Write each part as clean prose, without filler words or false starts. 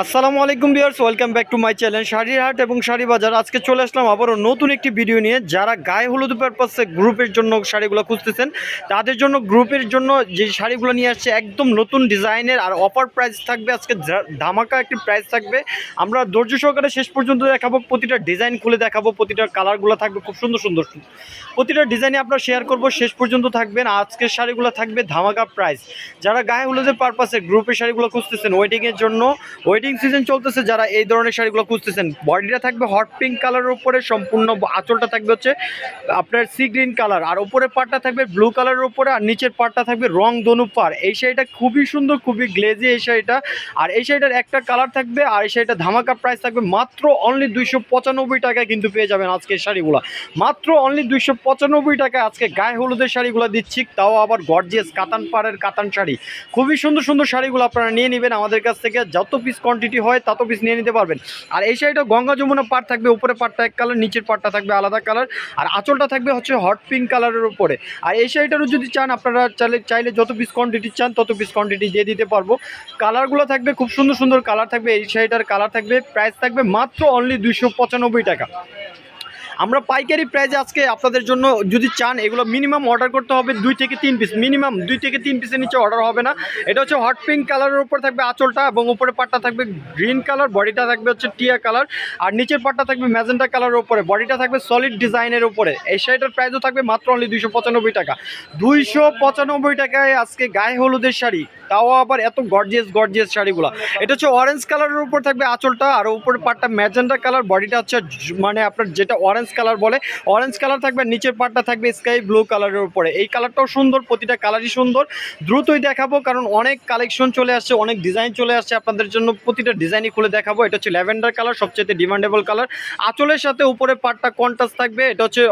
আসসালামু আলাইকুম viewers, welcome back to my channel শাড়ির হাট এবং শাড়ি বাজার। আজকে চলে আসলাম আবারও নতুন একটি ভিডিও নিয়ে। যারা গায়ে হলুদ পারপাসে গ্রুপের জন্য শাড়িগুলো খুঁজতেছেন তাদের জন্য গ্রুপের জন্য যে শাড়িগুলো নিয়ে আসছে একদম নতুন ডিজাইনের আর অফার প্রাইস থাকবে। আজকে ধামাকা একটি প্রাইস থাকবে। আমরা ধৈর্য সহকারে শেষ পর্যন্ত দেখাবো, প্রতিটা ডিজাইন খুলে দেখাবো, প্রতিটা কালারগুলো থাকবে খুব সুন্দর সুন্দর। প্রতিটা ডিজাইনে আপনারা শেয়ার করব, শেষ পর্যন্ত থাকবেন। আজকের শাড়িগুলো থাকবে ধামাকা প্রাইস। যারা গায়ে হলুদের পারপাসে গ্রুপের শাড়িগুলো খুঁজতেছেন ওয়েডিংয়ের জন্য, ওয়েডিং সিজন চলতেছে, যারা এই ধরনের শাড়িগুলো খুঁজতেছেন, বডিটা থাকবে হট পিঙ্ক কালারের উপরে, সম্পূর্ণ আঁচলটা থাকবে হচ্ছে আপনার সি গ্রিন কালার, আর উপরের পাটটা থাকবে ব্লু কালারের উপরে, আর নিচের পাটটা থাকবে রং ধনু পার। এই শাড়িটা খুবই সুন্দর, খুবই গ্লেজি এই শাড়িটা। আর এই শাড়িটার একটা কালার থাকবে, আর এই শাড়িটা ধামাকা প্রাইস থাকবে মাত্র অনলি 295 টাকায় কিন্তু পেয়ে যাবেন আজকের শাড়িগুলো। মাত্র অনলি 295 টাকায় আজকে গায়ে হলুদের শাড়িগুলো দিচ্ছি, তাও আবার গর্জিয়াস কাতান পাড়ের কাতান শাড়ি। খুবই সুন্দর সুন্দর শাড়িগুলো আপনারা নিয়ে নেবেন আমাদের কাছ থেকে। যত পিস কোয়ান্টিটি হয় তত পিস নিয়ে নিতে পারবেন। আর এই শাড়িটা গঙ্গা যমুনা পাট থাকবে, উপরে পাটটা এক কালার, নিচের পাটটা থাকবে আলাদা কালার, আর আঁচলটা থাকবে হচ্ছে হট পিঙ্ক কালারের উপরে। আর এই শাড়িটারও যদি চান আপনারা চাইলে যত পিস কোয়ান্টিটি চান তত পিস কোয়ান্টিটি দিয়ে দিতে পারবো। কালারগুলো থাকবে খুব সুন্দর সুন্দর কালার থাকবে। এই শাড়িটার কালার থাকবে, প্রাইস থাকবে মাত্র অনলি 295 টাকা। আমরা পাইকারি প্রাইসে আজকে আপনাদের জন্য, যদি চান এগুলো মিনিমাম অর্ডার করতে হবে 2 থেকে 3 পিস, মিনিমাম 2 থেকে 3 পিসের নিচে অর্ডার হবে না। এটা হচ্ছে হট পিঙ্ক কালারের উপর থাকবে আঁচলটা, এবং উপরে পাটটা থাকবে গ্রিন কালার, বডিটা থাকবে হচ্ছে টিয়া কালার, আর নিচের পাটটা থাকবে ম্যাজেন্টা কালারের উপরে, বডিটা থাকবে সলিড ডিজাইনের উপরে। এই শাড়িটার প্রাইসও থাকবে মাত্র অনলি 295 টাকা। 295 টাকায় আজকে গায়ে হলুদের শাড়ি, তাও আবার এত গর্জিয়াস গর্জিয়াস শাড়িগুলো। এটা হচ্ছে অরেঞ্জ কালারের উপর থাকবে আঁচলটা, আর উপরে পাটটা ম্যাজেন্টা কালার, বডিটা হচ্ছে মানে আপনার যেটা অরেঞ্জ কালার বলে, অরেঞ্জ কালার থাকবে, নিচের পাটটা থাকবে স্কাই ব্লু কালারের উপরে। এই কালারটাও সুন্দর, প্রতিটা কালারই সুন্দর। দ্রুতই দেখাবো কারণ অনেক কালেকশন চলে আসছে, অনেক ডিজাইন চলে আসছে আপনাদের জন্য, প্রতিটা ডিজাইনই খুলে দেখাবো। এটা হচ্ছে ল্যাভেন্ডার কালার, সবচেয়ে ডিমান্ডেবল কালার। আঁচলের সাথে উপরে পাটটা কন্ট্রাস্ট থাকবে, এটা হচ্ছে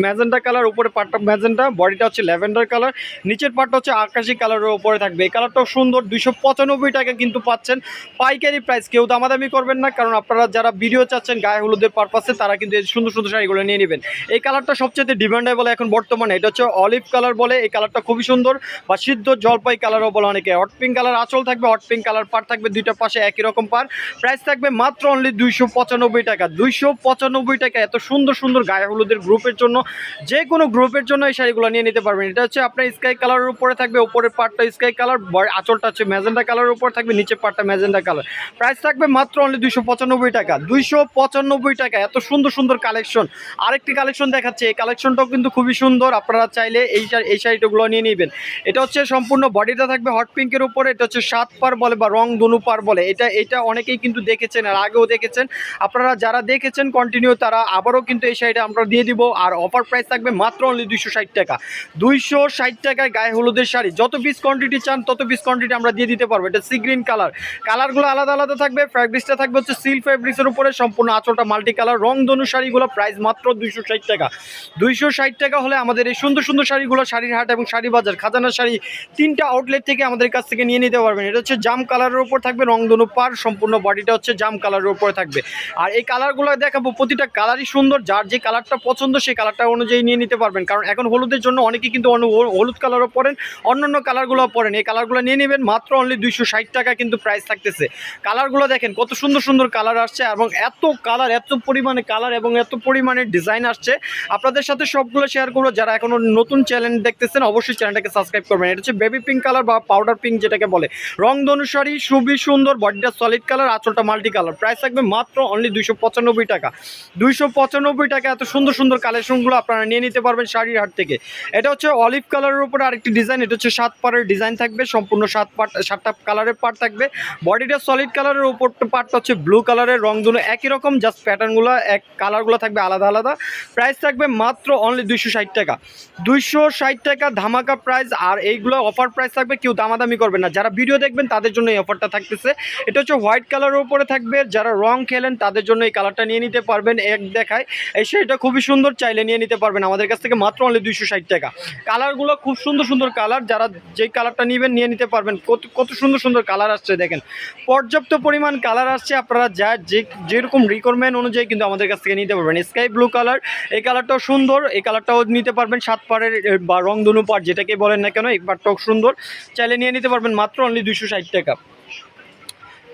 ম্যাজেন্টা কালার, উপরে পাটটা ম্যাজেন্টা, বডিটা হচ্ছে ল্যাভেন্ডার কালার, নিচের পাটটা হচ্ছে আকাশি কালারের উপরে থাকবে। এই কালারটাও সুন্দর। 295 টাকা কিন্তু পাচ্ছেন পাইকারি প্রাইস। কেউ দামাদামি করবেন না, কারণ আপনারা যারা ভিডিও চাচ্ছেন গায়ে হলুদের পারপাসে তারা কিন্তু এই সুন্দর সুন্দর শাড়িগুলো নিয়ে নেবেন। এই কালারটা সবচেয়ে ডিমান্ডেবল এখন বর্তমানে, এটা হচ্ছে অলিভ কালার বলে। এই কালারটা খুবই সুন্দর, বা সিদ্ধ জলপাই কালারও বলে অনেকে। হট পিঙ্ক কালার আঁচল থাকবে, হট পিঙ্ক কালার পার থাকবে, দুইটা পাশে একই রকম পার। প্রাইস থাকবে মাত্র অনলি 295 টাকা। 295 টাকা এত সুন্দর সুন্দর গায়ে হলুদের গ্রুপের জন্য, যে কোনো গ্রুপের জন্য এই শাড়িগুলো নিয়ে নিতে পারবেন। এটা হচ্ছে আপনার স্কাই কালারের উপরে থাকবে, উপরের পাটটা স্কাই কালার, আঁচলটা হচ্ছে ম্যাজেন্টা কালারের উপর থাকবে, নিচের পাটটা ম্যাজেন্টা কালার। প্রাইস থাকবে মাত্র অনলি 295 টাকা। 295 টাকা এত সুন্দর সুন্দর কালেকশন। আরেকটি কালেকশন দেখাচ্ছে, এই কালেকশনটাও কিন্তু খুবই সুন্দর। আপনারা চাইলে এই শাড়িটাগুলো নিয়ে নেবেন। এটা হচ্ছে সম্পূর্ণ বডিটা থাকবে হট পিঙ্কের উপরে, এটা হচ্ছে 7 পার বলে বা রং ধনু পার বলে। এটা অনেকেই কিন্তু দেখেছেন, আর আগেও দেখেছেন। আপনারা যারা দেখেছেন কন্টিনিউ, তারা আবারও কিন্তু এই শাড়িটা আমরা দিয়ে দিব। আর অফার প্রাইস থাকবে মাত্র অনলি 260 টাকা। 260 টাকায় গায়ে হলুদের শাড়ি, যত পিস কোয়ান্টিটি চান তত পিস কোয়ান্টিটি আমরা দিয়ে দিতে পারবো। এটা সি গ্রিন কালার, কালারগুলো আলাদা আলাদা থাকবে। ফ্যাব্রিক্সটা থাকবে হচ্ছে সিল্ক ফ্যাব্রিক্সের উপরে, সম্পূর্ণ আঁচলটা মাল্টি কালার, রং ধনু শাড়িগুলো। প্রাইস মাত্র 260 টাকা। 260 টাকা হলে আমাদের এই সুন্দর সুন্দর শাড়িগুলো শাড়ির হাট এবং শাড়ি বাজার খাজানা শাড়ি 3টা আউটলেট থেকে আমাদের কাছ থেকে নিয়ে নিতে পারবেন। এটা হচ্ছে জাম কালারের উপর থাকবে, রংধনু পার, সম্পূর্ণ বডিটা হচ্ছে জাম কালারের উপরে থাকবে। আর এই কালারগুলো দেখাবো, প্রতিটা কালারই সুন্দর। যার যে কালারটা পছন্দ সেই কালারটা অনুযায়ী নিয়ে নিতে পারবেন, কারণ এখন হলুদের জন্য অনেকেই কিন্তু হলুদ কালারও পরেন, অন্যান্য কালারগুলো পরেন। এই কালারগুলো নিয়ে নেবেন মাত্র অনলি 260 টাকা কিন্তু প্রাইস থাকতেছে। কালারগুলো দেখেন কত সুন্দর সুন্দর কালার আসছে, এবং এত কালার, এত পরিমাণে কালার এবং এত পরিমাণে ডিজাইন আসছে। আপনাদের সাথে সবগুলো শেয়ার করবো। যারা এখনো নতুন চ্যানেল দেখতেছেন অবশ্যই চ্যানেলটাকে সাবস্ক্রাইব করবেন। এটা হচ্ছে বেবি পিঙ্ক কালার বা পাউডার পিঙ্ক যেটাকে বলে, রংধনু শাড়ি, খুবই সুন্দর, বডিটা সলিড কালার, আঁচলটা মাল্টি কালার। প্রাইস থাকবে মাত্র অনলি 295 টাকা। 295 টাকা এত সুন্দর সুন্দর কালেকশনগুলো আপনারা নিয়ে নিতে পারবেন শাড়ির হাট থেকে। এটা হচ্ছে অলিভ কালারের উপরে আরেকটি ডিজাইন, এটা হচ্ছে 7 পারের ডিজাইন থাকবে, সম্পূর্ণ 7টা কালারের পার্ট থাকবে। বডিটা সলিড কালারের উপর পার্টটা হচ্ছে ব্লু কালারের, রংধনু একই রকম, জাস্ট প্যাটার্নগুলো কালারগুলো থাকবে আলাদা আলাদা। প্রাইস থাকবে মাত্র অনলি 260 টাকা। 260 টাকা ধামাকা প্রাইস। আর এইগুলো অফার প্রাইস থাকবে, কেউ দামাদামি করবেন না। যারা ভিডিও দেখবেন তাদের জন্য এই অফারটা থাকতেছে। এটা হচ্ছে হোয়াইট কালারের উপরে থাকবে, যারা রং খেলেন তাদের জন্য এই কালারটা নিয়ে নিতে পারবেন। এক দেখায় এই শাড়িটা খুবই সুন্দর, চাইলে নিয়ে নিতে পারবেন আমাদের কাছ থেকে মাত্র অনলি 260 টাকা। কালারগুলো খুব সুন্দর সুন্দর কালার, যারা যেই কালারটা নেবেন নিয়ে নিতে পারবেন। কত সুন্দর সুন্দর কালার আসছে দেখেন, পর্যাপ্ত পরিমাণ কালার আসছে। আপনারা যেরকম রিকোয়ারমেন্ট অনুযায়ী কিন্তু আমাদের কাছ থেকে নিতে পারবেন। স্কাই ব্লু কালার, এই কালারটাও সুন্দর, এই কালারটাও নিতে পারবেন। 7 পারের বা রংধনু পার যেটাকে বলেন না কেন, এই পারটাও সুন্দর, চাইলে নিয়ে নিতে পারবেন মাত্র অনলি 260 টাকা।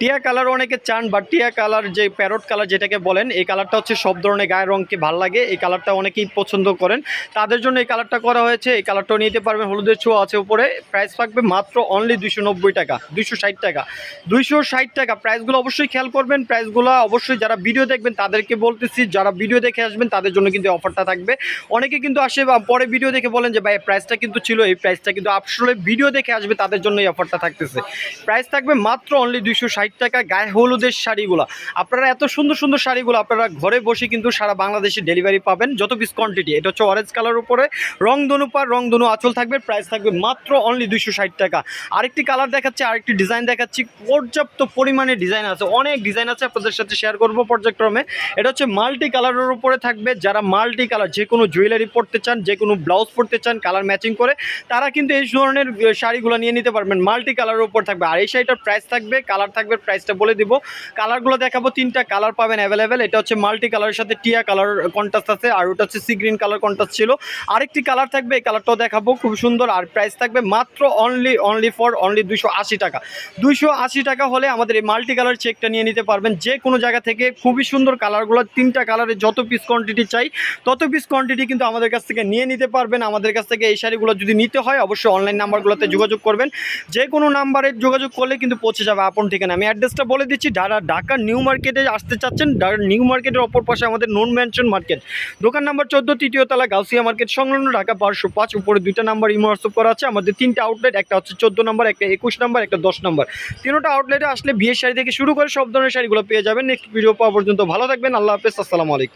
টিয়া কালার অনেকে চান, বা টিয়া কালার যে প্যারট কালার যেটাকে বলেন, এই কালারটা হচ্ছে সব ধরনের গায়ের রঙকে ভালো লাগে, এই কালারটা অনেকেই পছন্দ করেন, তাদের জন্য এই কালারটা করা হয়েছে। এই কালারটাও নিতে পারবেন, হলুদের ছোঁয়া আছে উপরে। প্রাইস থাকবে মাত্র অনলি 290 টাকা, 260 টাকা, 260 টাকা। প্রাইসগুলো অবশ্যই খেয়াল করবেন, প্রাইসগুলো অবশ্যই যারা ভিডিও দেখবেন তাদেরকে বলতেছি, যারা ভিডিও দেখে আসবেন তাদের জন্য কিন্তু অফারটা থাকবে। অনেকে কিন্তু আসে বা পরে ভিডিও দেখে বলেন যে ভাই প্রাইসটা কিন্তু ছিল এই প্রাইসটা, কিন্তু আসলে ভিডিও দেখে আসবে তাদের জন্য এই অফারটা থাকতেছে। প্রাইস থাকবে মাত্র অনলি 260 টাকা। গায়ে হলুদের শাড়িগুলো, আপনারা এত সুন্দর সুন্দর শাড়িগুলো আপনারা ঘরে বসে কিন্তু সারা বাংলাদেশে ডেলিভারি পাবেন, যত পিস কোয়ান্টিটি। এটা হচ্ছে অরেঞ্জ কালার উপরে রংধনু পার, রংধনু আঁচল থাকবে। প্রাইস থাকবে মাত্র অনলি 260 টাকা। আরেকটি কালার দেখাচ্ছি, আরেকটি ডিজাইন দেখাচ্ছি। পর্যাপ্ত পরিমাণে ডিজাইন আছে, অনেক ডিজাইন আছে, আপনাদের সাথে শেয়ার করবো পর্যায়ক্রমে। এটা হচ্ছে মাল্টি কালারের উপরে থাকবে। যারা মাল্টি কালার যে কোনো জুয়েলারি পরতে চান, যে কোনো ব্লাউজ পরতে চান কালার ম্যাচিং করে, তারা কিন্তু এই ধরনের শাড়িগুলো নিয়ে নিতে পারবেন। মাল্টি কালারের উপর থাকবে। আর এই শাড়িটার প্রাইস থাকবে, কালার থাকবে, প্রাইসটা বলে দিব। কালারগুলো দেখাবো, 3টা কালার পাবেন অ্যাভেলেবেল। এটা হচ্ছে মাল্টি কালারের সাথে টিয়া কালার কন্ট্রাস্ট আছে, আর ওটা হচ্ছে সি গ্রিন কালার কন্ট্রাস্ট ছিল। আরেকটি কালার থাকবে, এই কালারটাও দেখাবো, খুব সুন্দর। আর প্রাইস থাকবে মাত্র অনলি 280 টাকা। 280 টাকা হলে আমাদের এই মাল্টি কালার চেকটা নিয়ে নিতে পারবেন যে কোনো জায়গা থেকে। খুবই সুন্দর কালারগুলো, 3টা কালারের যত পিস কোয়ান্টিটি চাই তত পিস কোয়ান্টিটি কিন্তু আমাদের কাছ থেকে নিয়ে নিতে পারবেন। আমাদের কাছ থেকে এই শাড়িগুলো যদি নিতে হয় অবশ্যই অনলাইন নাম্বারগুলোতে যোগাযোগ করবেন। যে কোনো নাম্বারে যোগাযোগ করলে কিন্তু পৌঁছে যাবে আপন ঠিকানা। আমি অ্যাড্রেসটা বলে দিচ্ছি, যারা ঢাকা নিউ মার্কেটে আসতে চাচ্ছেন, নিউ মার্কেটের অপর পাশে আমাদের নন ম্যানশন মার্কেট, দোকান নাম্বার 14, তৃতীয় তলা, গাউসিয়া মার্কেট সংলগ্ন, ঢাকা 1205। উপরে 2টা নাম্বার ইমো হোয়াটসঅ্যাপ করা আছে। আমাদের 3টা আউটলেট, একটা হচ্ছে 14 নাম্বার, একটা 21 নাম্বার, একটা 10 নাম্বার। 3টা আউটলেটে আসলে বিয়ের শাড়ি থেকে শুরু করে সব ধরনের শাড়িগুলো পেয়ে যাবেন। নেক্সট ভিডিও পাওয়া পর্যন্ত ভালো থাকবেন। আল্লাহ হাফেজ, আসসালামু আলাইকুম।